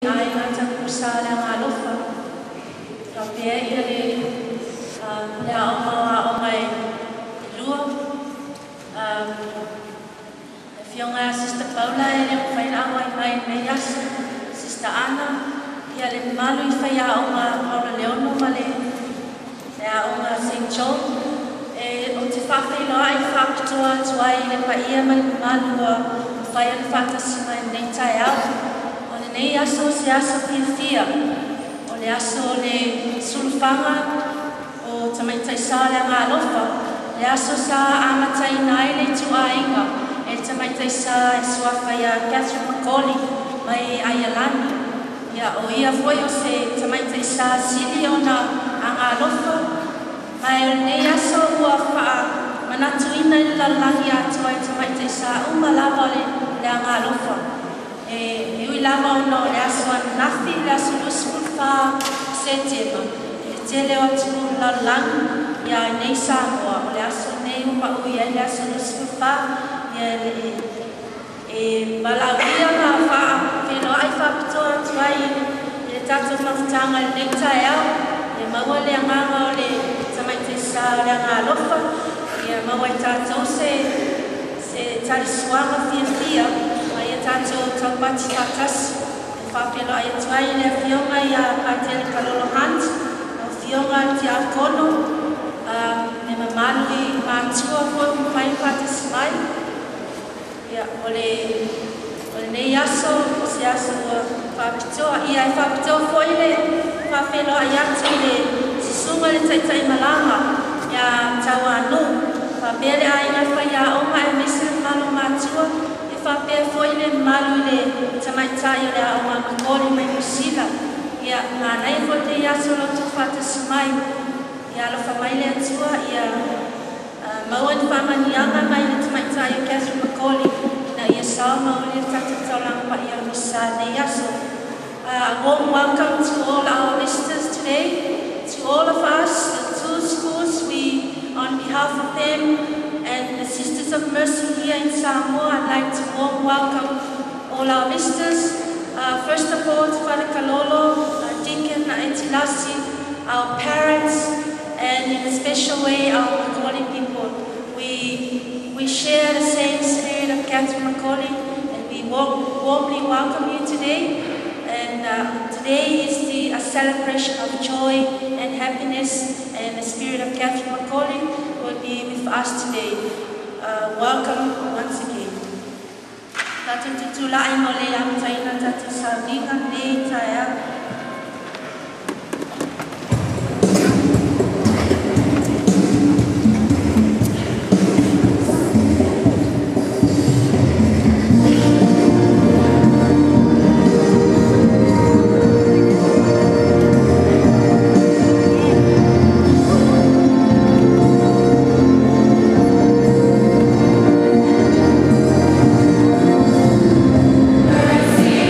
Ai ngata kusala ngalofa. Kapia ia le ya o mai lua. Fionga Sister Paula ele fai na mai mai yas. Sister Anna ia le malu I fai a o Paulo Leono male. Ya o St. John o te whawhi loa I whakatoa tuai le pa ia mai malu fai an whakasima nei tai au. Nei aso se aso fia o le aso le sulfanga o tamaitai sa le ngalofa le aso sa amatai nai le tuainga e tamaitai sa e suafa ia Catherine McAuley mai Aialani ia o ia foi o se tamaitai sa sili o na ngalofa mai nei aso ua wha manatuina I lalangi atua e tamaitai sa umalawa le ngalofa Iui lava o no le aso anafi le aso luskulfa setema. E te leo atu lalang ia nei Samoa. O le aso nei upa ui le aso luskulfa ia e malawia ma wha wheno ai whapitoa tuai le tato mawhitanga le nei tae au. E maua le anganga o le tamaite sa le angalofa. Ia maua I tato se tariswanga fia. Tato taupati tatas whapelo ai tuai le fionga ia paitele kalolo hunt o fionga ti akono me mamali mātua fo whai patas mai ia ole nei aso o se aso whapitoa ia I whapitoa fo ile whapelo ai atu le sisunga le taitai Malaga ia tau anu whapele ai ngai whai a oma e mese malo mātua Whapea foi le malu le tamaitai le a McAuley mai Misisa. Ia ngā nei fo te aso lo tu whatas mai. Ia alofa mai le atua ia maua ni whamanianga mai le tamaitai o Catherine McAuley. Na ia sao maua le tatataulang pa ia misa nei aso. A warm welcome to all our visitors today. To all of us, the two schools, we, on behalf of them, and the Sisters of Mercy here in Samoa, I'd like to warm welcome all our visitors. First of all, to Father Kalolo, our Deacon, our Entilasi, our parents, and in a special way, our McAuley people. We share the same spirit of Catherine McAuley, and we warmly welcome you today. And today is a celebration of joy and happiness, and the spirit of Catherine McAuley will be with us today. Welcome once again. Tatu tutulai mole am taina tatu saudika ne taya. Mercy.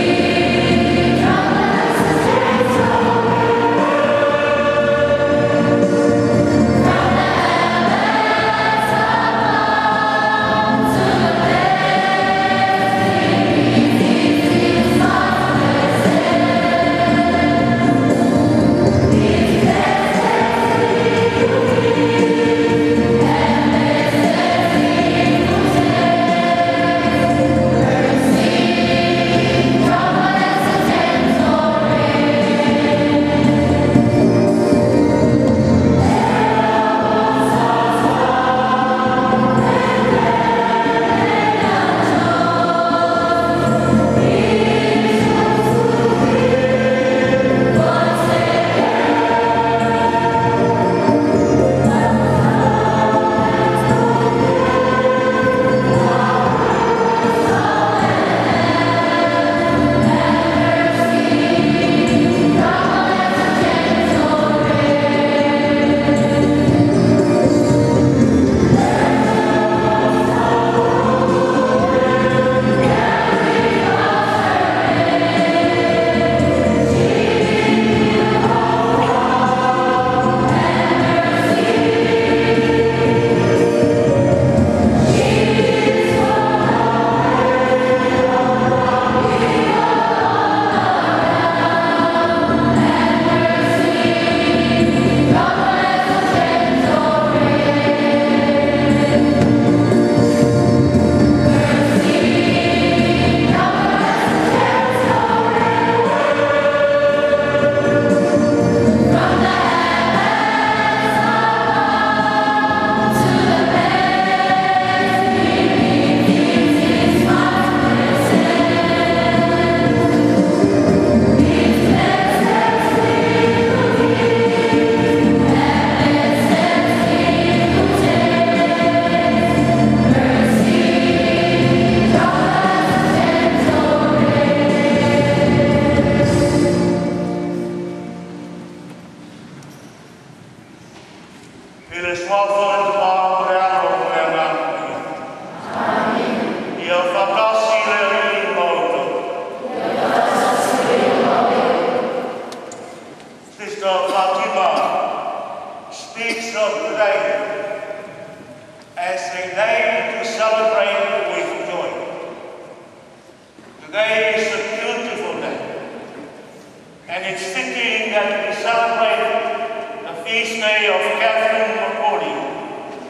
that we celebrate the feast day of Catherine McAuley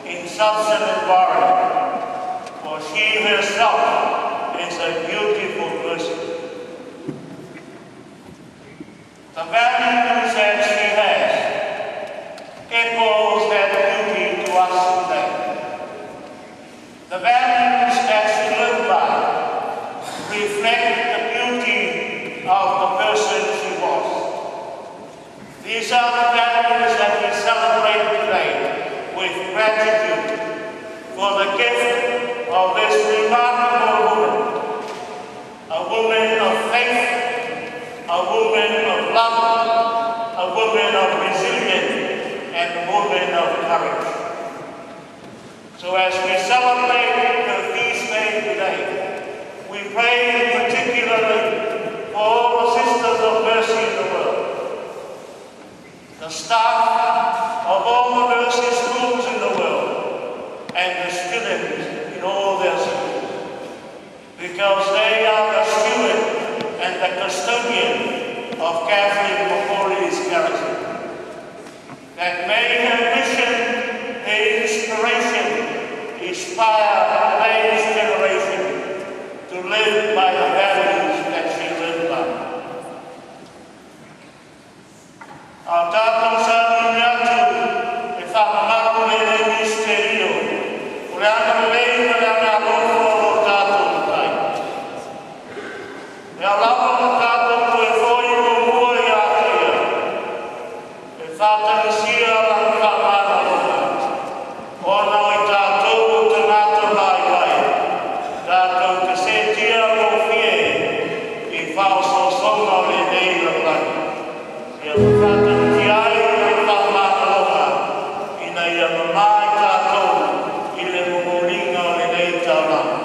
in Sunset environment, for she herself is a beautiful person. The values that she has echoes that beauty to us today. The values that she lived by reflect the beauty of the person she was. These are the values that we celebrate today with gratitude for the gift of this remarkable woman of faith, a woman of love, a woman of resilience, and a woman of courage. So as we celebrate the feast day today, we pray particularly for all the sisters of mercy in the world, the staff of all the mercy schools in the world, and the students in all their schools, because they are the steward and the custodian of Catherine McAuley's character. That may her mission, her inspiration, inspire today's generation to live by the values that she lived by. Our tātou sa minyatu e whakamaru le misterio, ure ana lei na ngā lofo o tātou tai. E alawa o tātou koe whoi o mua i atea, e whatanisia la whamana roka, ona o i tātou o te ngātou lai wai, tātou te sentia o fie i whao sona le nei la plai. Ia whatanisia ai o whamana roka, ina ia mamai tātou i le momoringa o le nei tāwana.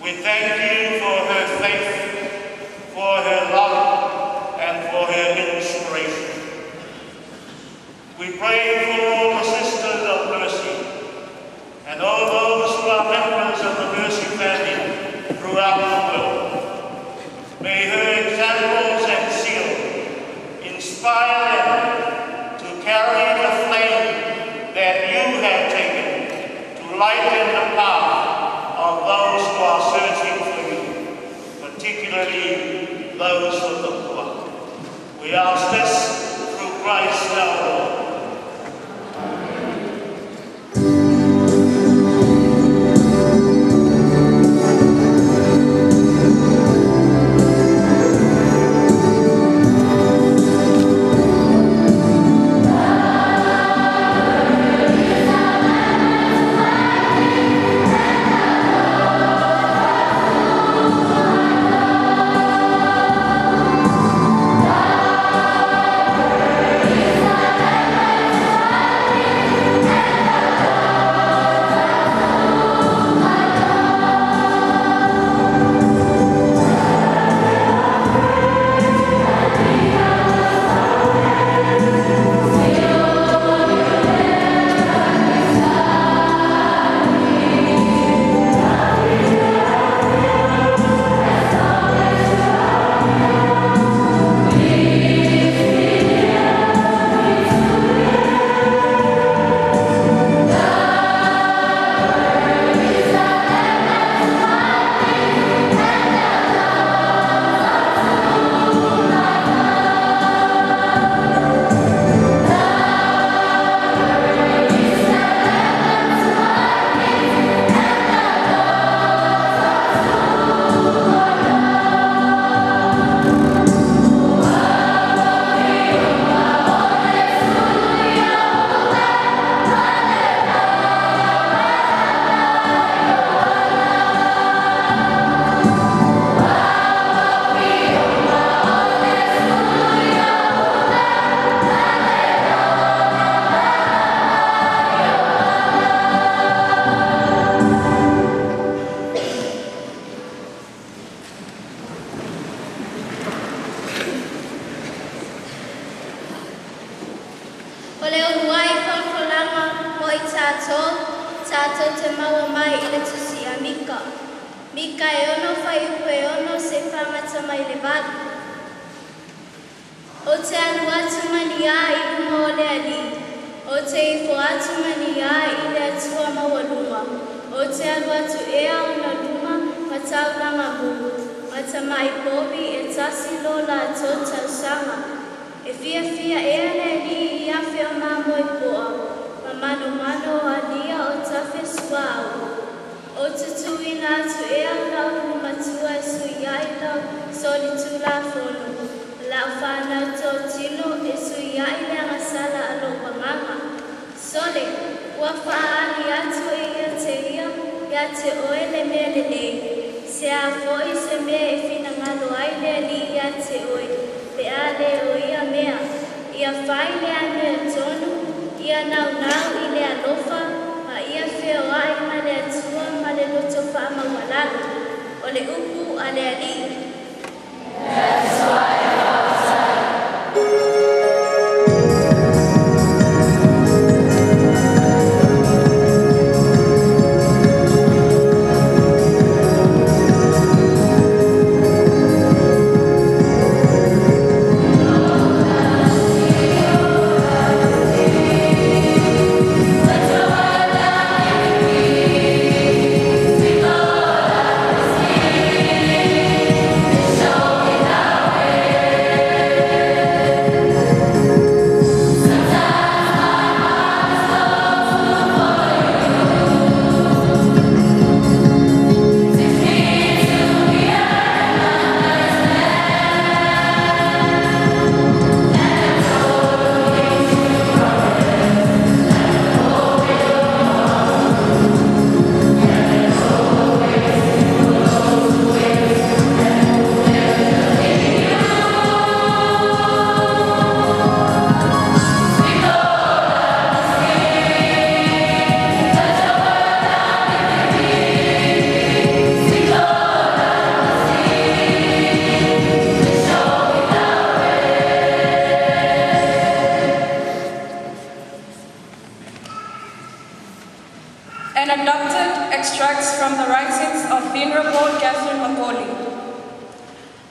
We thank you for her faith, for her love, and for her inspiration. We pray for all the sisters of mercy and all those who are members of the Mercy family throughout the world. May her examples and zeal inspire them to carry the flame that you have taken to lighten the path of those who are searching for you, particularly those of the poor. We ask this through Christ our Lord.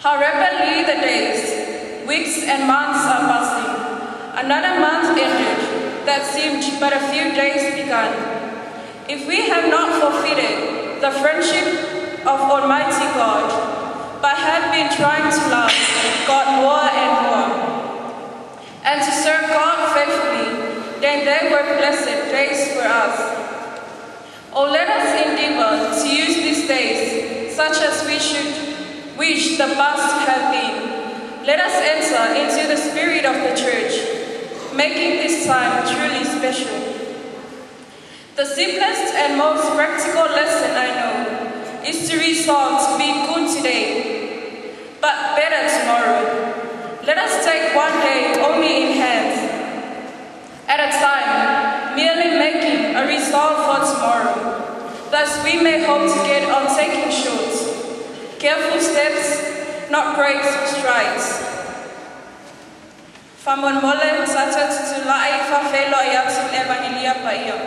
How rapidly the days, weeks and months are passing. Another month ended that seemed but a few days begun. If we have not forfeited the friendship of Almighty God, but have been trying to love God more and more, and to serve God faithfully, then they were blessed days for us. Oh, let us endeavor to use these days such as we should wish the past to have been. Let us enter into the spirit of the church, making this time truly special. The simplest and most practical lesson I know is to resolve to be good today, but better tomorrow. Let us take one day only in hand at a time, merely making a resolve for tomorrow. Thus we may hope to get on taking short, careful steps, not great strides. Famon mole sata tutulai fa felo ayatul evangelia pa iyo.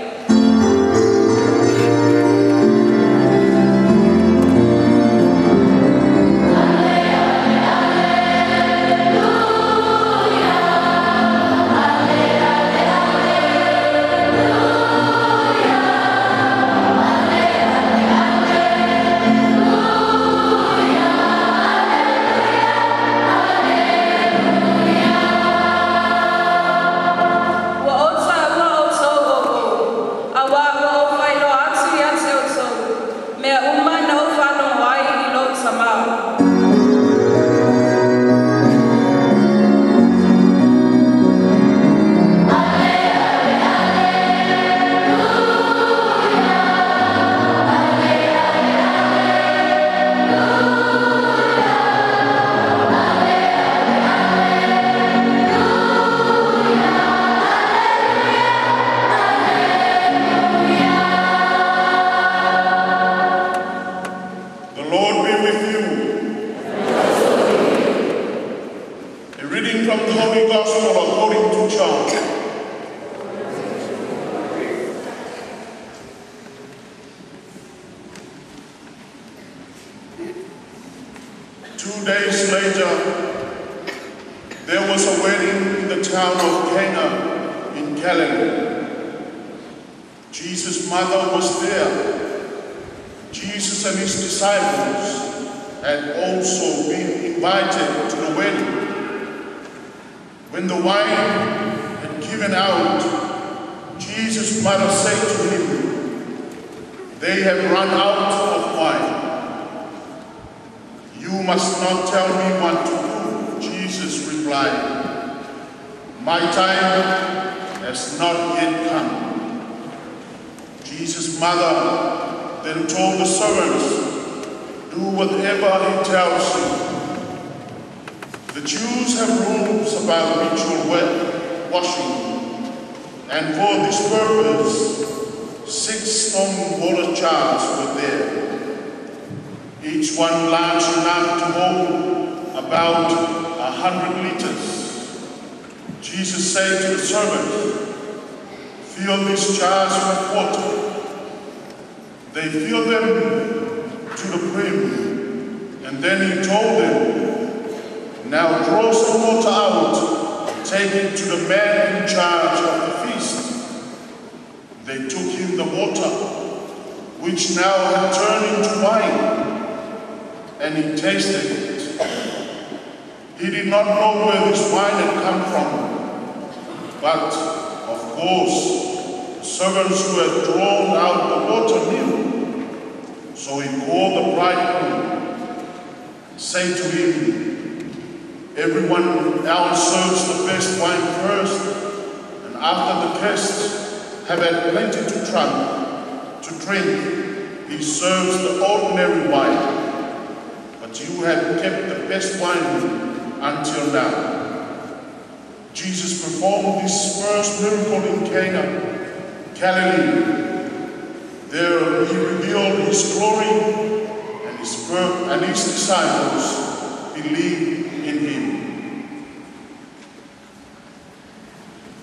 And his disciples believed in him.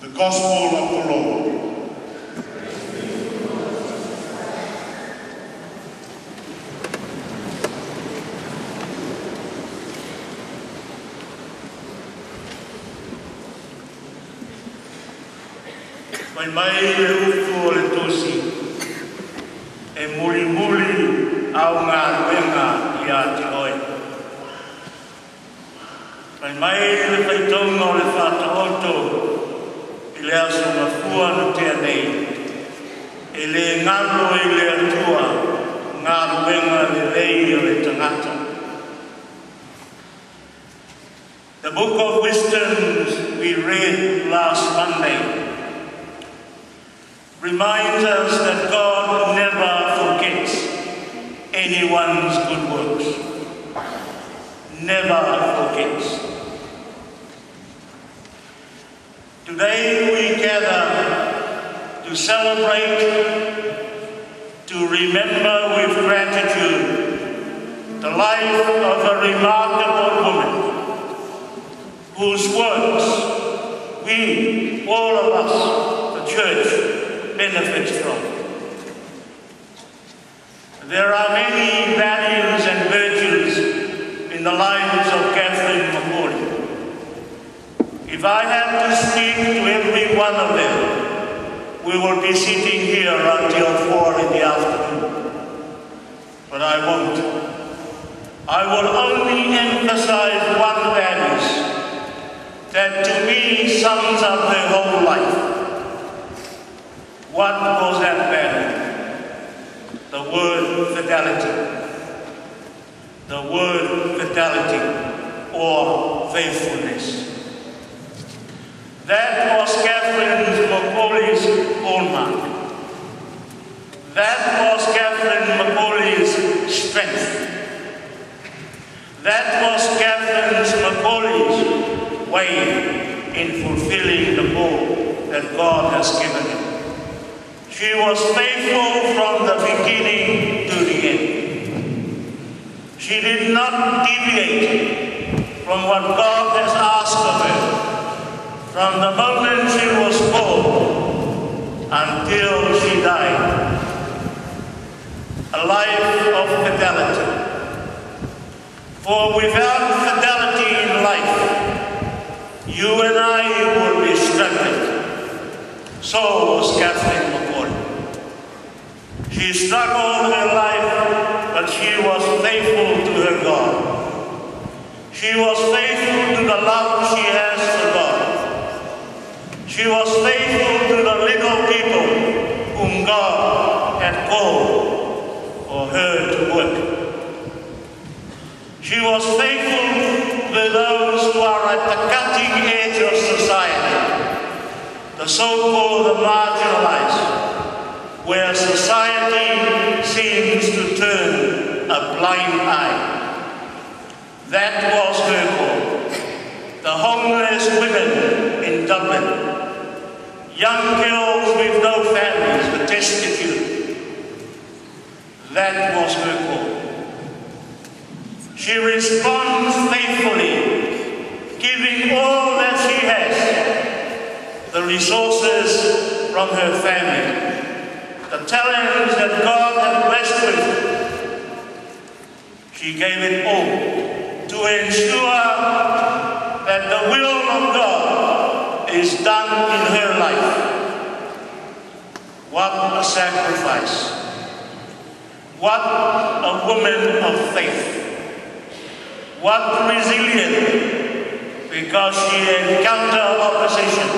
The Gospel of the Lord. Pai mai le ufu o le tosi, e muli muli au ngā ruenga i a te oi. Pai mai le whaitaunga o le whātahoto i le aso mafua no tea nei, e le ngalo i le atua ngā ruenga le rei o le tangata. The Book of Wisdom we read last Monday reminds us that God never forgets anyone's good works. Never forgets. Today we gather to celebrate, to remember with gratitude the life of a remarkable woman whose works we, all of us, the church, benefits from. There are many values and virtues in the lives of Catherine McAuley. If I have to speak to every one of them, we will be sitting here until 4 in the afternoon. But I won't. I will only emphasize one value that to me sums up her whole life. What was that value? The word fidelity. The word fidelity or faithfulness. That was Catherine McAuley's hallmark. That was Catherine McAuley's strength. That was Catherine McAuley's way in fulfilling the call that God has given him. She was faithful from the beginning to the end. She did not deviate from what God has asked of her from the moment she was born until she died. A life of fidelity. For without fidelity in life, you and I will be struggling. So was Catherine McAuley. She struggled her life, but she was faithful to her God. She was faithful to the love she has for God. She was faithful to the little people whom God had called for her to work. She was faithful to those who are at the cutting edge of society, the so-called marginalized, where society seems to turn a blind eye. That was her call. The homeless women in Dublin, young girls with no families, the destitute. That was her call. She responds faithfully, giving all that she has, the resources from her family, the talents that God had blessed with. She gave it all to ensure that the will of God is done in her life. What a sacrifice. What a woman of faith. What resilience, because she encountered opposition,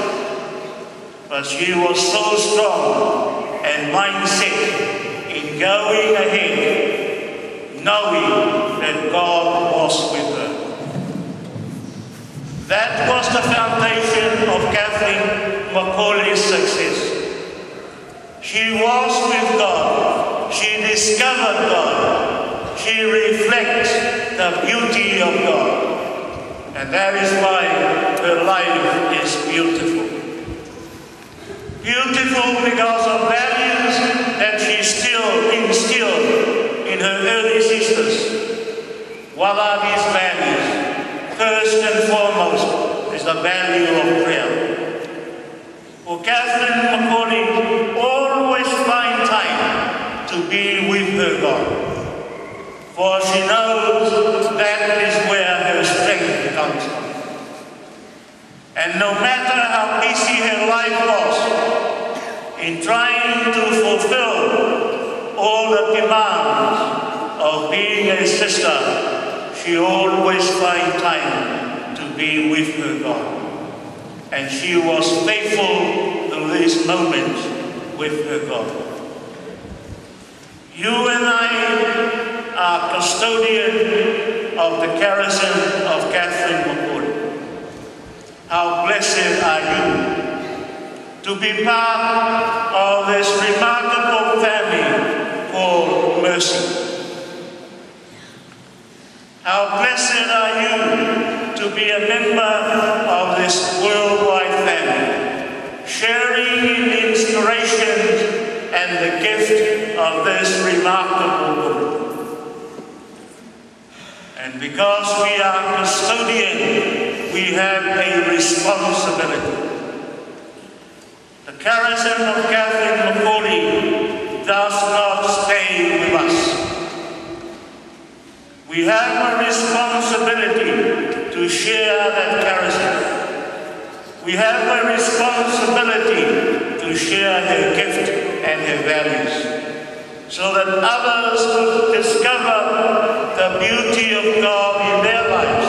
but she was so strong and mindset in going ahead, knowing that God was with her. That was the foundation of Catherine McAuley's success. She was with God. She discovered God. She reflects the beauty of God. And that is why her life is beautiful. Beautiful because of values that she still instilled in her early sisters. What are these values? First and foremost is the value of prayer. For Catherine McAuley always find time to be with her God. For she knows that is where her strength comes from. And no matter how busy her life was, in trying to fulfill all the demands of being a sister, she always finds time to be with her God. And she was faithful to these moments with her God. You and I are custodian of the charism of Catherine McAuley. How blessed are you to be part of this remarkable family called Mercy. How blessed are you to be a member of this worldwide family, sharing in the inspiration and the gift of this remarkable woman. And because we are custodian, we have a responsibility. The charism of Catherine McAuley does not stay with us. We have a responsibility to share that charism. We have a responsibility to share her gift and her values, so that others will discover the beauty of God in their lives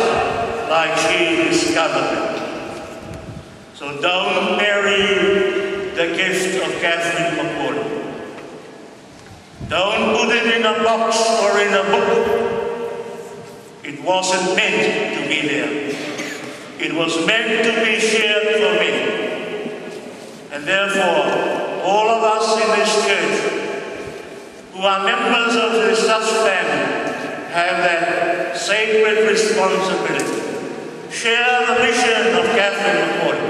like she discovered it. So don't bury the gift of Catherine McAuley. Don't put it in a box or in a book. It wasn't meant to be there. It was meant to be shared for me. And therefore, all of us in this church who are members of this church family have that sacred responsibility. Share the mission of Catherine McAuley.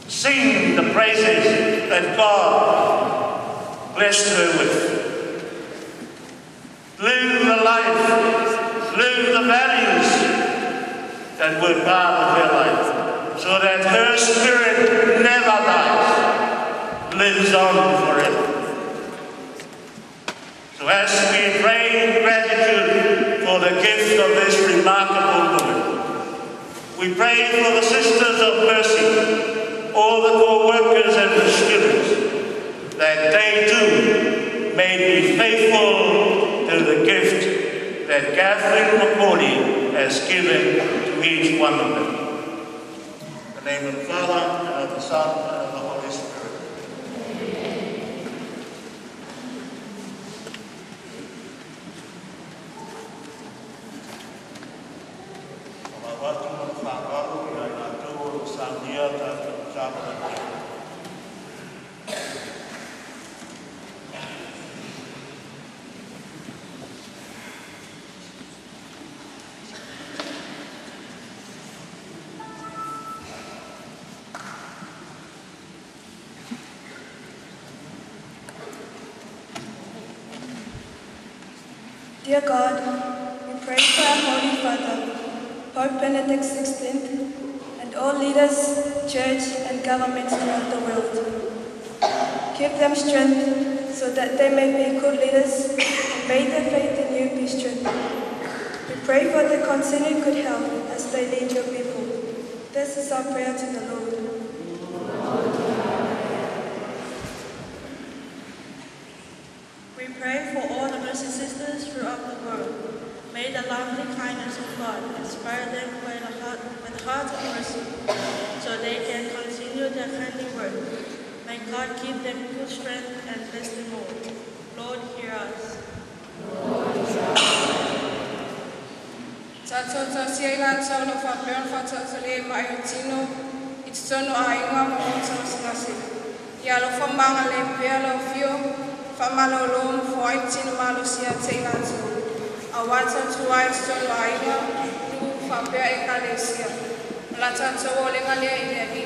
Sing the praises that God blessed her with. Live the life, live the values that were part of her life, so that her spirit never dies, lives on forever. So as we pray in gratitude for the gift of this remarkable woman, we pray for the sisters of mercy, all the co-workers and the students, that they too may be faithful to the gift that Catherine McAuley has given to each one of them. In the name of the Father, and of the Son, and of the Holy Spirit. Dear God, we pray for our Holy Father, Pope Benedict XVI, and all leaders, church and governments throughout the world. Give them strength so that they may be good leaders, and may their faith in you be strengthened. We pray for their continued good health as they lead your people. This is our prayer to the Lord. We pray for all the mercy sisters throughout the world. May the lovely kindness of God inspire them with a heart of mercy, so they can continue their kindly work. May God give them good strength and bless them all. Lord, hear us. Tatota siela tolo fa peon fa tatole mai tino itsono ainga mo tsamasingasi. Ya lo fa mangale pelo fio fa malolo fo itino malo sia tsinga tso. Awata tuai tsono ainga tu fa pe ekalesia. La tatso le ngale idegi.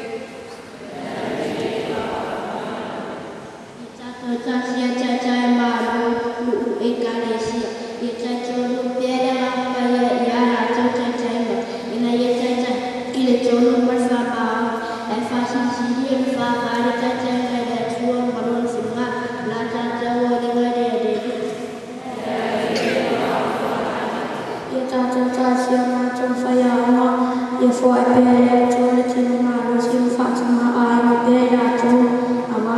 Tatota sia chacha malo ekalesia. Itacho lu piera pa ya chacha ina ye chacha ile chono masaba ai fasi siri fa fare chacha da tuo balon singa la chacha wo de ngade ye chacha sia ma chon fa ya ma ye fo ai pe ya chono chino ma ro sim fa ma ai ma pe ya chono ama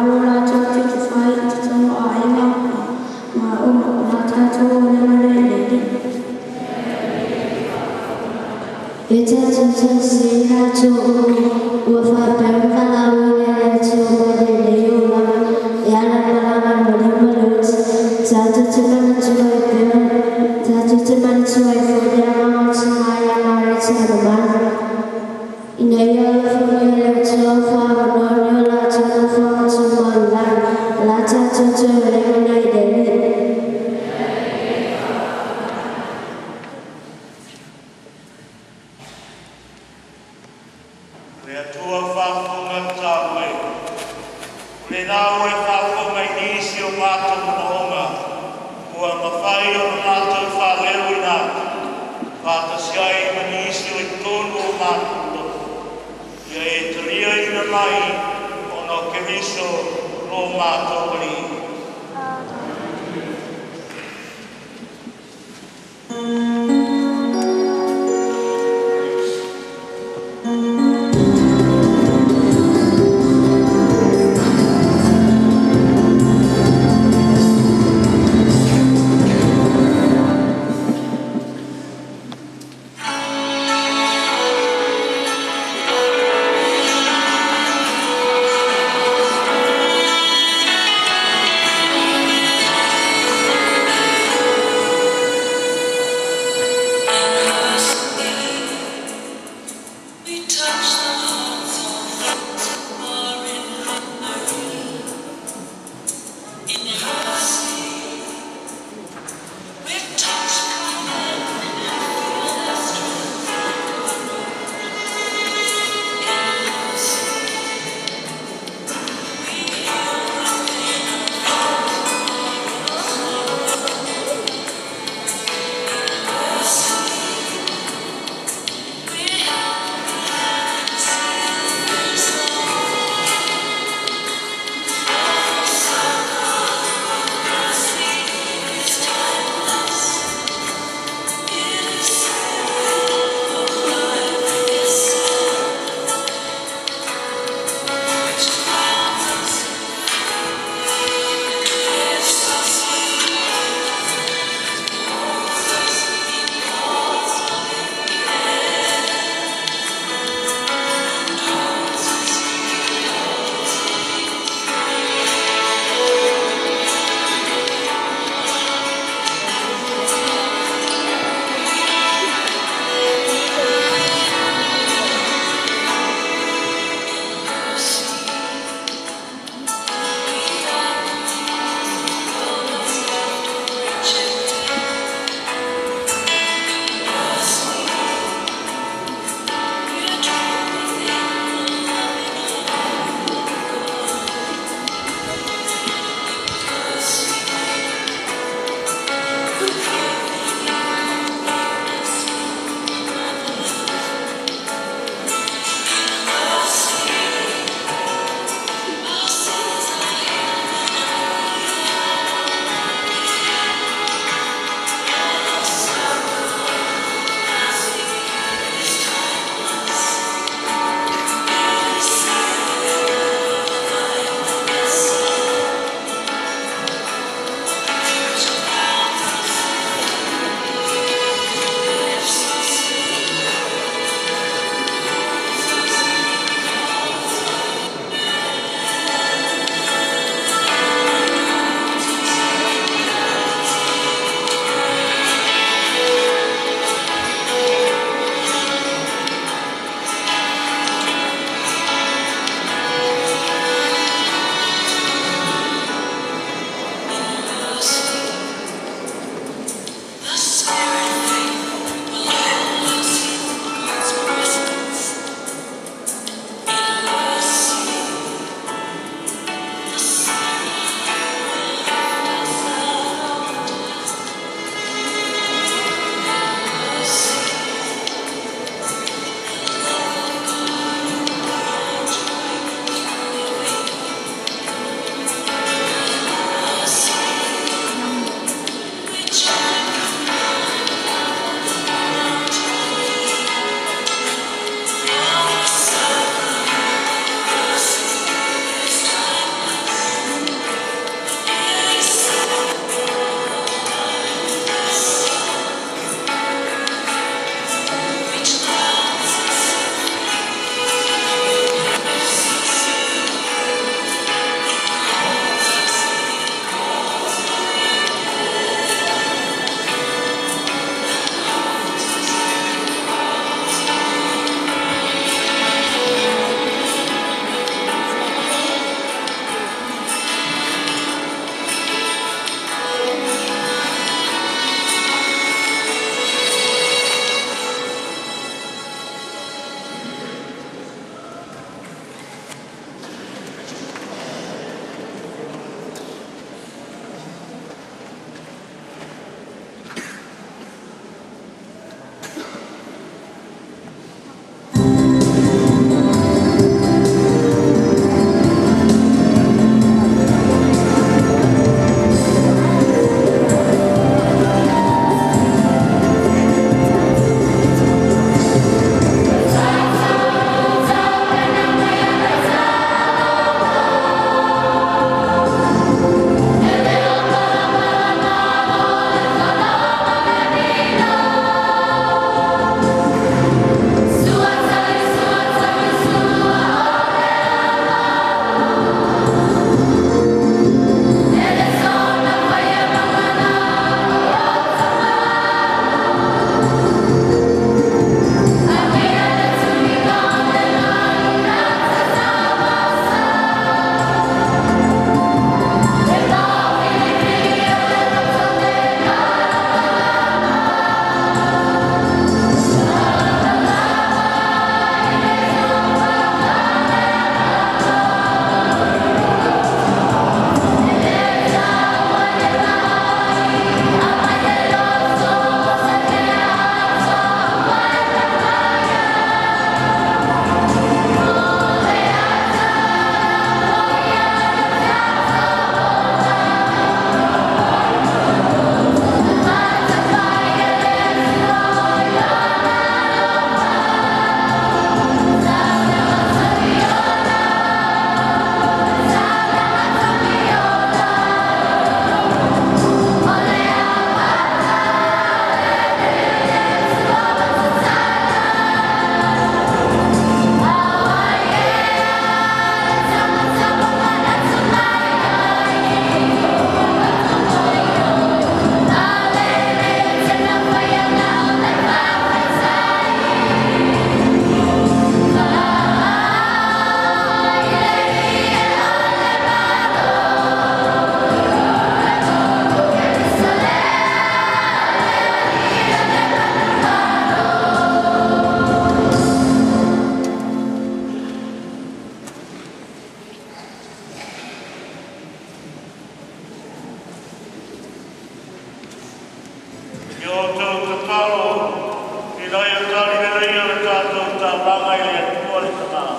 Inoia tali reia le tātou tā ranga i le atua le tana.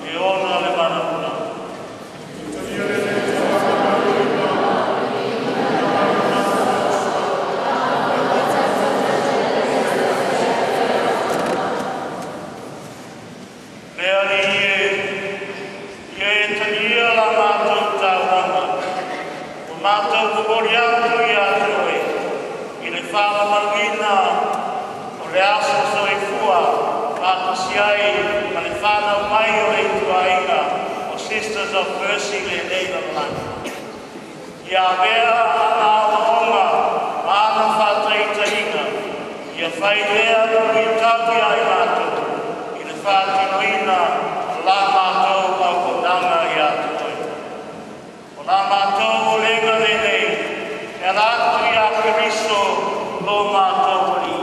E ona le mana una. Lea ni ie tania la mātou tā ranga. O mātou kukori atu i atu e. I le whāma margina le aso so e fua, pātasi ai, ma le whānau mai o e tuainga o Sisters of Mercy le Leulumoega. Ia mea ana o onga, ana whātaitainga, ia whai lea no i tāpi ai mātou, i le whātinoina la mātou au konanga i atu. O la mātou o lenga le nei, e rātu i a Keriso lo mātou ni.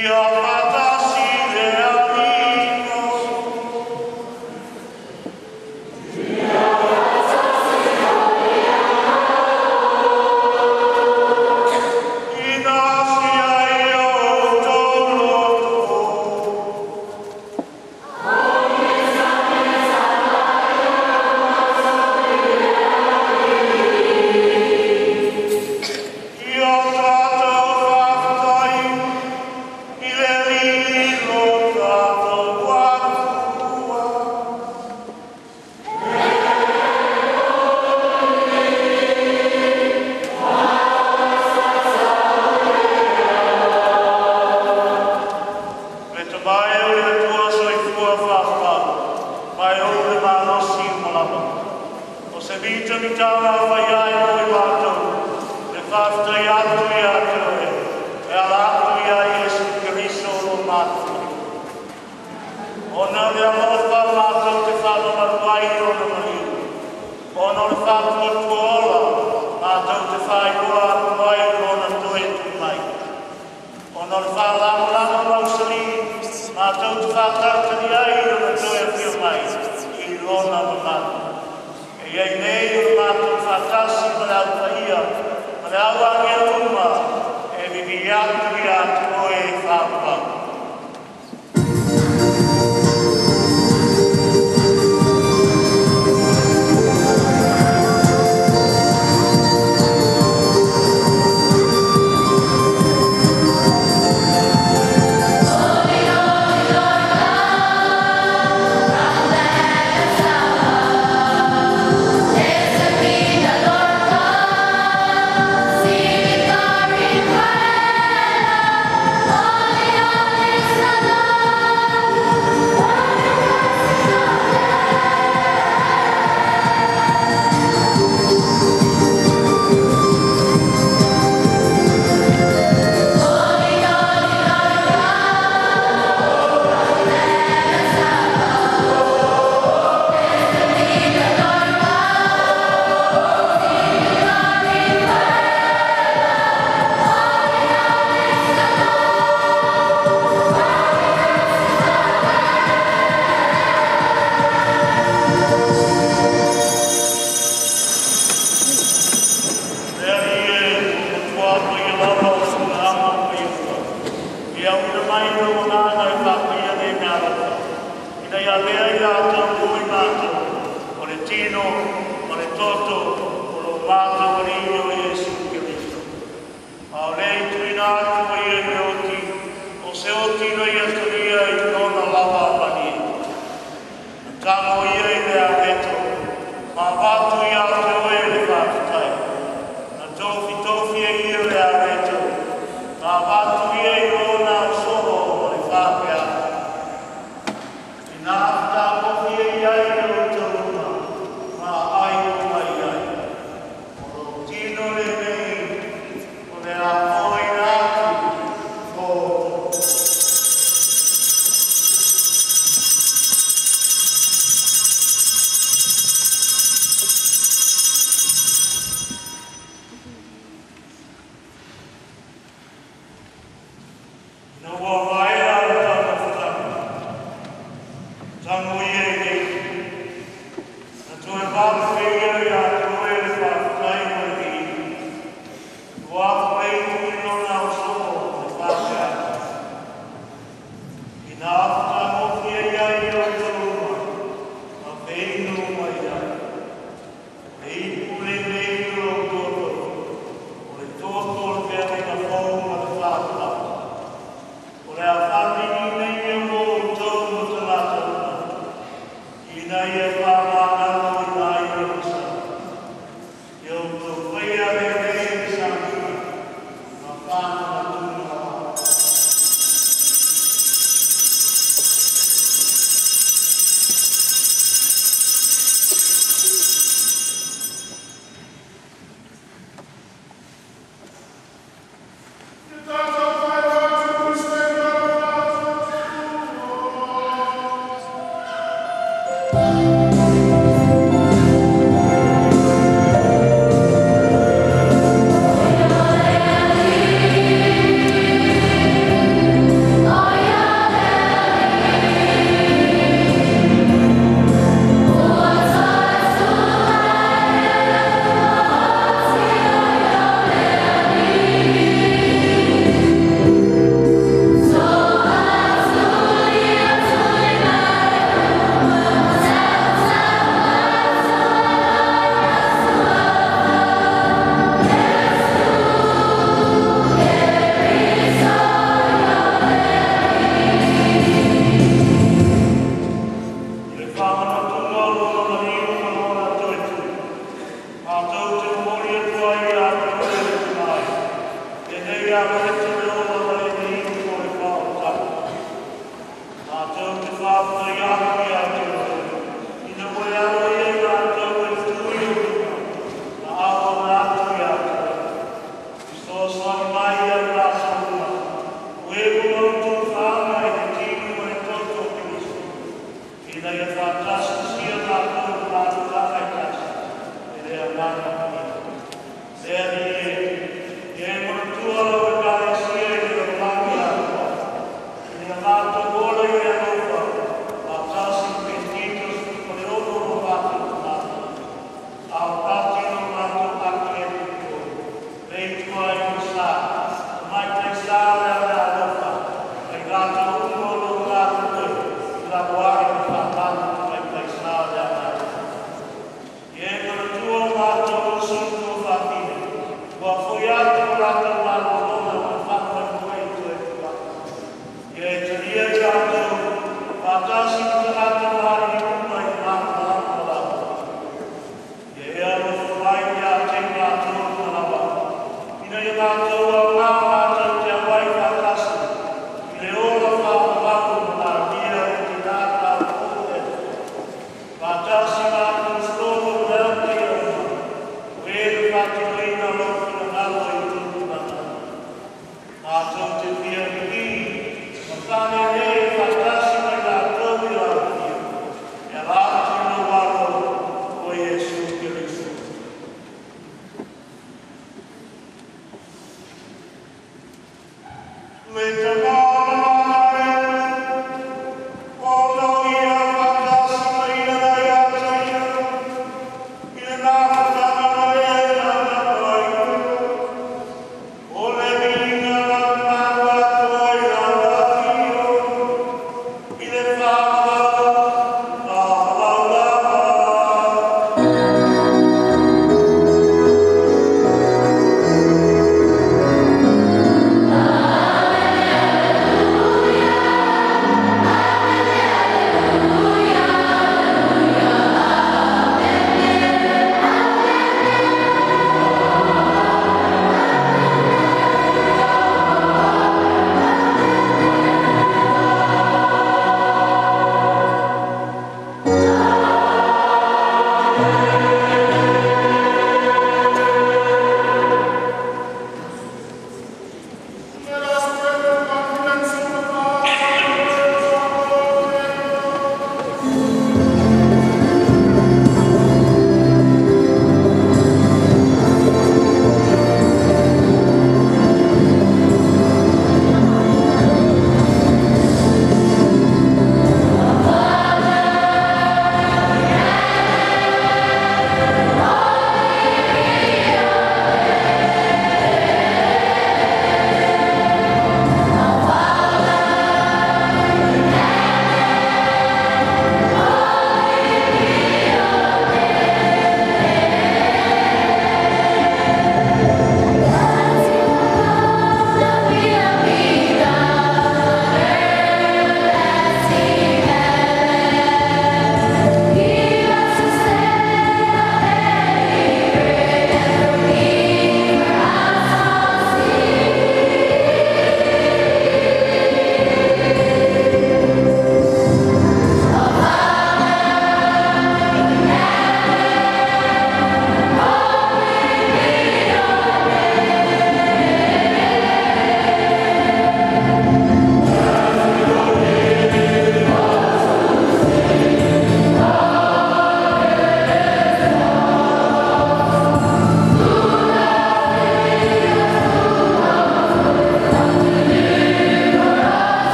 Ia matasi le amino. Ia matasi le amino. Ina si ai o toloto. Ia Paulo,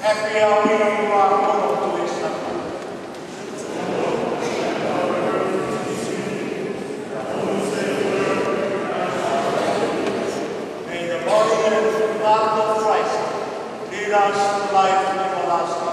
Happy are we who are called to his supper. May the body and blood of Christ lead us to life everlasting.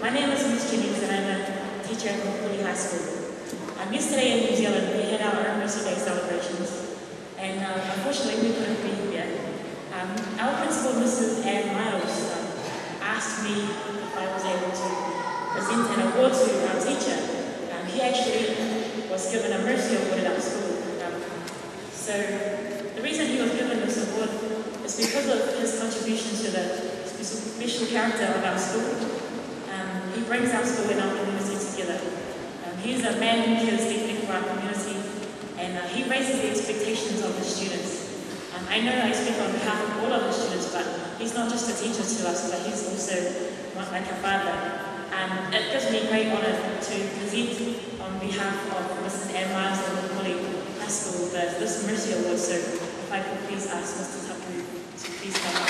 My name is Ms. Jennings and I'm a teacher at McAuley High School. Yesterday in New Zealand we had our Anniversary Day celebrations and unfortunately we couldn't be here. Our principal, Mrs. Ann Miles, asked me if I was able to present an award to our teacher. He actually was given a Mercy Award at our school. So the reason he was given this award is because of his contributions to the special character of our school. He brings our school and our community together. He's a man who cares deeply for our community and he raises the expectations of his students. I know I speak on behalf of all of the students, but he's not just a teacher to us, but he's also like a father. It gives me great honour to present on behalf of Mrs. Ann Miles and McAuley High School this Mercy Award. So if I could please ask Mr. Tapu to please come up.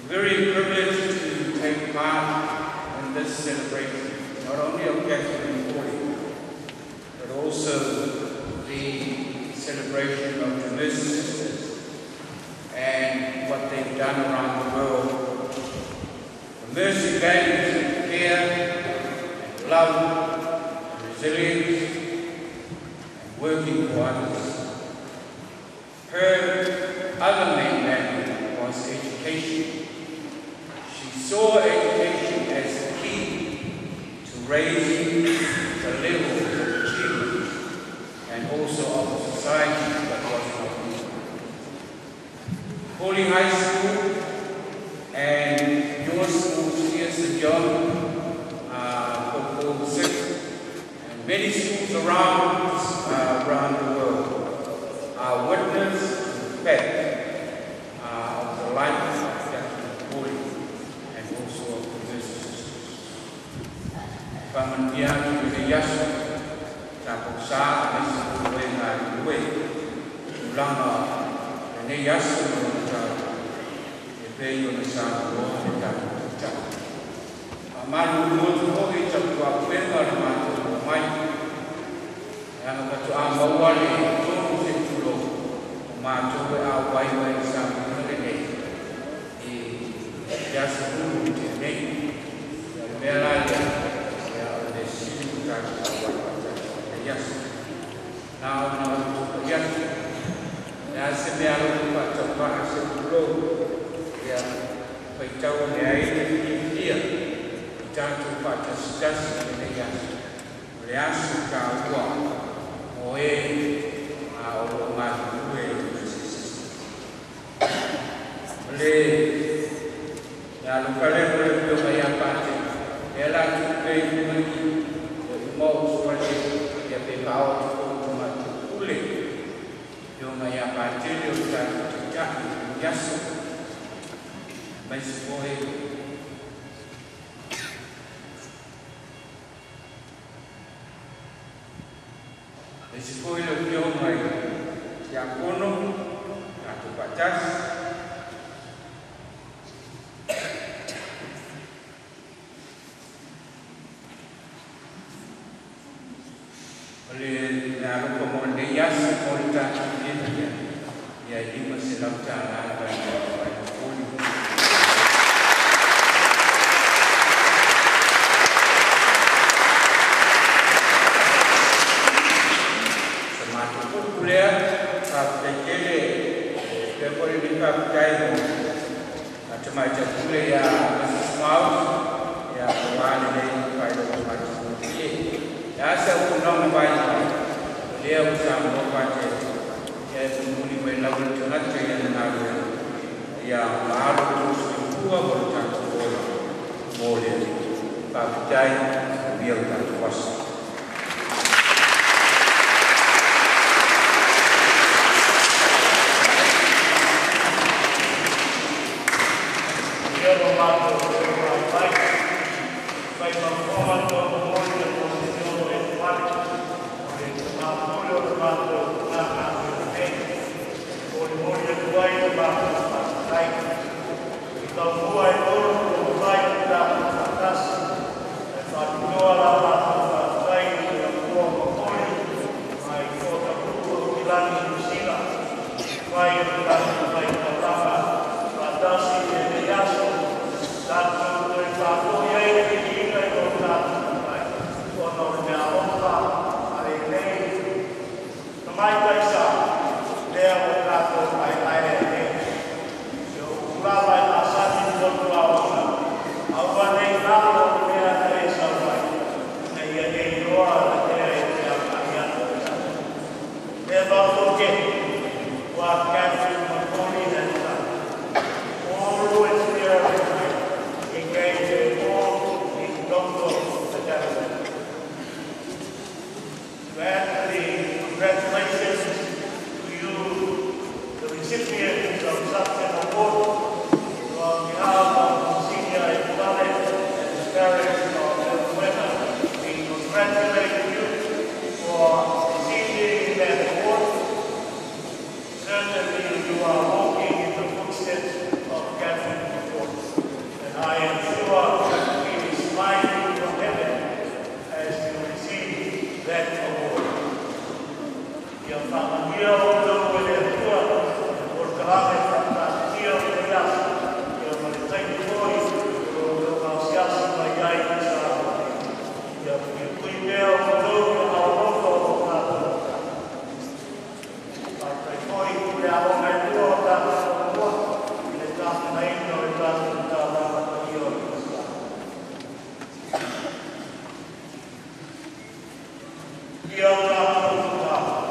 Very privileged to take part in this celebration, not only of Catholic Holy, but also the celebration of the Mercy Sisters and what they've done around the world. The Mercy values of care and love and resilience and working for others. Her other main value was education. She saw education as the key to raising the level of achievement and also of the society that was working. Holy High School and your schools here, St. John, Paulo, and many schools around the world are witness to the fact of the life of Catholic Holy and also of the Mercy Sisters. Pamantian with the Yasu, Taposa, and Leulumoega, Ulama, and the Yasu, the Peyo, the San, and the Amanu, the Holy Chapua, the Matu, yang kata awal itu sepuluh macam awal yang sampai ini di jasa dulu ini yang berlalu yang ada sini kan awal jasa now jasa dan sebelum coba sepuluh yang beritahu dia kita coba jasa ini jasa reaksi kau Oe, au mague, le, ya lukale le kaya pati, ela tupe mui, mau seperti ya pekau tu mati yo maya pati yo tak cak yasu, masih oe. Sesuai dengan yang kuno atau batas, oleh naruh pemondian sekolah ini, ya di masalah jalan dan macam-macam pula yang mau yang mengenai pada macam ini. Dasar undang baik dia bersama baca dia menguni melawan jangan yang nalar yang baru terus dua bercak bola boleh pakai dia tak kuasa. Quiero mai kai sa, lea o tātou ai aere e. Yo urawa e asani motu awana. Awa nei nālo o mea kai sa mai. Nei a nei roa na ea e te apiana. Lea wako ke, wa Catherine McAuley and son. All is there with me. Engage in all in Dongo, the devil. Anthony, congratulations to you, the recipients of such an award. On behalf of Misisa and Paulo and the parents of Leulumoega, we congratulate you for receiving that award. Certainly you are walking in the footsteps of Catherine McAuley, and I am sure he is smiling from heaven as you receive that award. Ia whamangia o tau e lea tua, o karame whakatia o te iasi, ia mare taini koi, o tau ngau siasi mai ai ki sa awa. Ia kui mea o tau o ngau roto o tātou. Ai kai koi ku lea o ngai tua o tātou o mua, i le tātou na ino e tātou o tātou i o ki sa. Ia o tātou o tātou.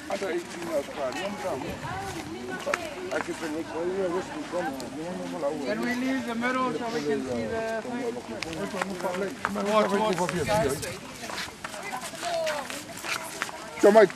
Under 18 hours, I could bring it. Can we leave the middle so we can see the thing? Watch. Come on,